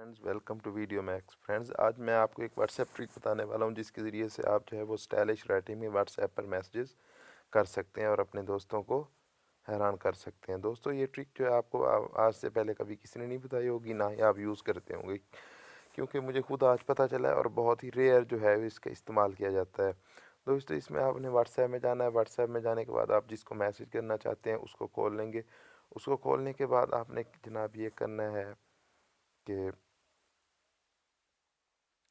Friends, welcome to video max. Friends, आज मैं आपको एक व्हाट्सएप ट्रिक बताने वाला हूं जिसके ज़रिए से आप जो है वो स्टाइलिश राइटिंग में व्हाट्सएप पर मैसेजेस कर सकते हैं और अपने दोस्तों को हैरान कर सकते हैं। दोस्तों, ये ट्रिक जो है आपको आज से पहले कभी किसी ने नहीं बताई होगी, ना ही आप यूज़ करते होंगे, क्योंकि मुझे खुद आज पता चला है और बहुत ही रेयर जो है इसका इस्तेमाल किया जाता है। दोस्तों, इसमें आपने व्हाट्सएप में जाना है। व्हाट्सएप में जाने के बाद आप जिसको मैसेज करना चाहते हैं उसको खोल लेंगे। उसको खोलने के बाद आपने जनाब ये करना है कि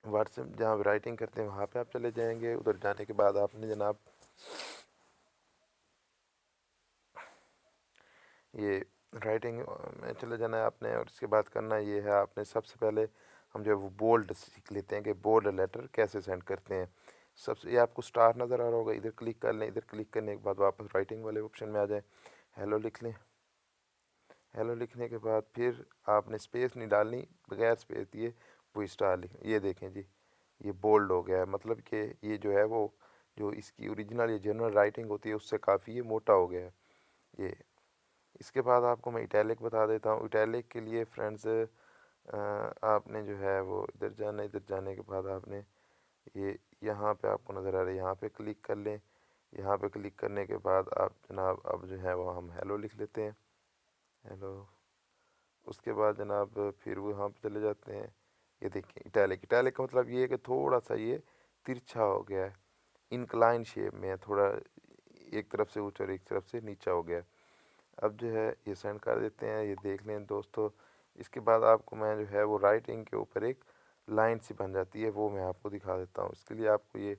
व्हाट्सएप जहाँ राइटिंग करते हैं वहाँ पे आप चले जाएंगे। उधर जाने के बाद आपने जनाब ये राइटिंग में चले जाना है आपने, और इसके बाद करना ये है, आपने सबसे पहले हम जो है वो बोल्ड सीख लेते हैं कि बोल्ड लेटर कैसे सेंड करते हैं। सबसे ये आपको स्टार नज़र आ रहा होगा, इधर क्लिक कर लें। इधर क्लिक करने के बाद वापस राइटिंग वाले ऑप्शन में आ जाए, हेलो लिख लें। हेलो लिखने के बाद फिर आपने स्पेस नहीं डालनी, बगैर स्पेस दिए वो स्टार लिख। ये देखें जी, ये बोल्ड हो गया है, मतलब कि ये जो है वो जो इसकी ओरिजिनल ये जनरल राइटिंग होती है उससे काफ़ी ये मोटा हो गया है ये। इसके बाद आपको मैं इटैलिक बता देता हूँ। इटैलिक के लिए फ्रेंड्स आपने जो है वो इधर जाना। इधर जाने के बाद आपने ये यहाँ पे आपको नज़र आ रहा है, यहाँ पे क्लिक कर लें। यहाँ पे क्लिक करने के बाद आप जनाब अब जो है वो हम हेलो लिख लेते हैं, हेलो। उसके बाद जनाब फिर वो यहाँ पे चले जाते हैं। ये देखिए इटैलिक। इटैलिक का मतलब ये है कि थोड़ा सा ये तिरछा हो गया है, इंक्लाइन शेप में है, थोड़ा एक तरफ से ऊंचा और एक तरफ से नीचा हो गया है। अब जो है ये सेंड कर देते हैं। ये देख लें दोस्तों। इसके बाद आपको मैं जो है वो राइटिंग के ऊपर एक लाइन सी बन जाती है, वो मैं आपको दिखा देता हूँ। इसके लिए आपको ये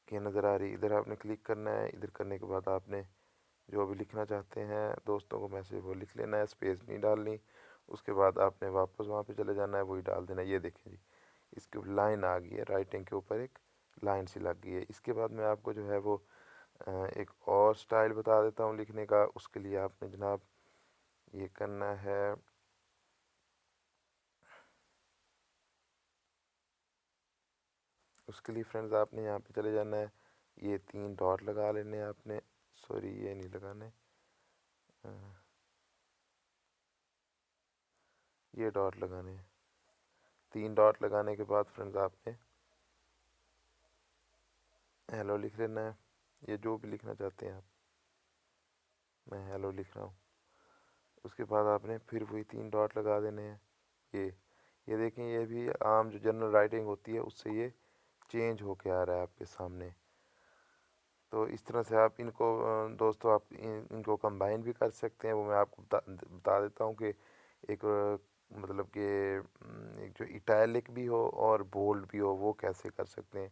क्या नज़र आ रही, इधर आपने क्लिक करना है। इधर करने के बाद आपने जो भी लिखना चाहते हैं दोस्तों को मैसेज वो लिख लेना है, स्पेस नहीं डालनी। उसके बाद आपने वापस वहाँ पे चले जाना है, वही डाल देना है। ये देखें जी, इसके ऊपर लाइन आ गई है, राइटिंग के ऊपर एक लाइन सी लग गई है। इसके बाद मैं आपको जो है वो एक और स्टाइल बता देता हूँ लिखने का। उसके लिए आपने जनाब ये करना है, उसके लिए फ्रेंड्स आपने यहाँ पे चले जाना है। ये 3 डॉट लगा लेने हैं आपने, सॉरी ये नहीं लगाने, ये डॉट लगाने हैं। 3 डॉट लगाने के बाद फ्रेंड्स आपने हेलो लिख लेना है। ये जो भी लिखना चाहते हैं आप, मैं हेलो लिख रहा हूँ। उसके बाद आपने फिर वही 3 डॉट लगा देने हैं। ये देखें, ये भी आम जो जनरल राइटिंग होती है उससे ये चेंज होके आ रहा है आपके सामने। तो इस तरह से आप इनको दोस्तों आप इनको कंबाइन भी कर सकते हैं। वो मैं आपको बता देता हूँ कि एक मतलब कि एक जो इटैलिक भी हो और बोल्ड भी हो वो कैसे कर सकते हैं।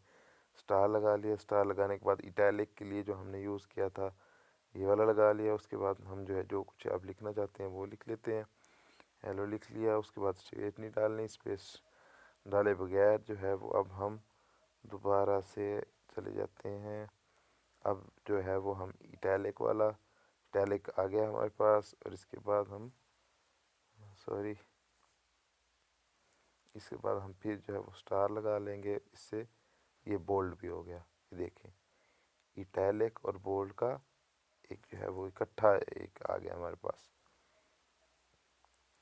स्टार लगा लिया। स्टार लगाने के बाद इटैलिक के लिए जो हमने यूज़ किया था ये वाला लगा लिया। उसके बाद हम जो है जो कुछ आप लिखना चाहते हैं वो लिख लेते हैं। हेलो लिख लिया। उसके बाद स्पेस नहीं डालनी, स्पेस डाले बगैर जो है वो अब हम दोबारा से चले जाते हैं। अब जो है वो हम इटैलिक वाला, इटैलिक आ गया हमारे पास। और इसके बाद हम सॉरी इसके बाद हम फिर जो है वो स्टार लगा लेंगे। इससे ये बोल्ड भी हो गया। ये देखें, इटैलिक और बोल्ड का एक जो है वो इकट्ठा एक आ गया हमारे पास।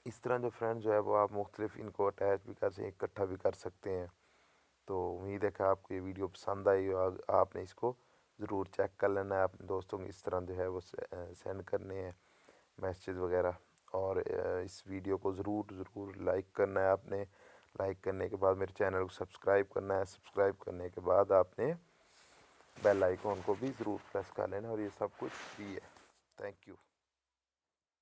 इस तरह जो फ्रेंड जो है वो आप मुख्तलिफ इनको अटैच भी कर सकते, इकट्ठा भी कर सकते हैं। तो उम्मीद है कि आपको ये वीडियो पसंद आई और आपने इसको ज़रूर चेक कर लेना है। अपने दोस्तों को इस तरह जो है वो सेंड करने हैं मैसेज वगैरह। और इस वीडियो को ज़रूर ज़रूर लाइक करना है आपने। लाइक करने के बाद मेरे चैनल को सब्सक्राइब करना है। सब्सक्राइब करने के बाद आपने बेल आइकॉन को भी ज़रूर प्रेस कर लेना। और ये सब कुछ फ्री है। Thank you.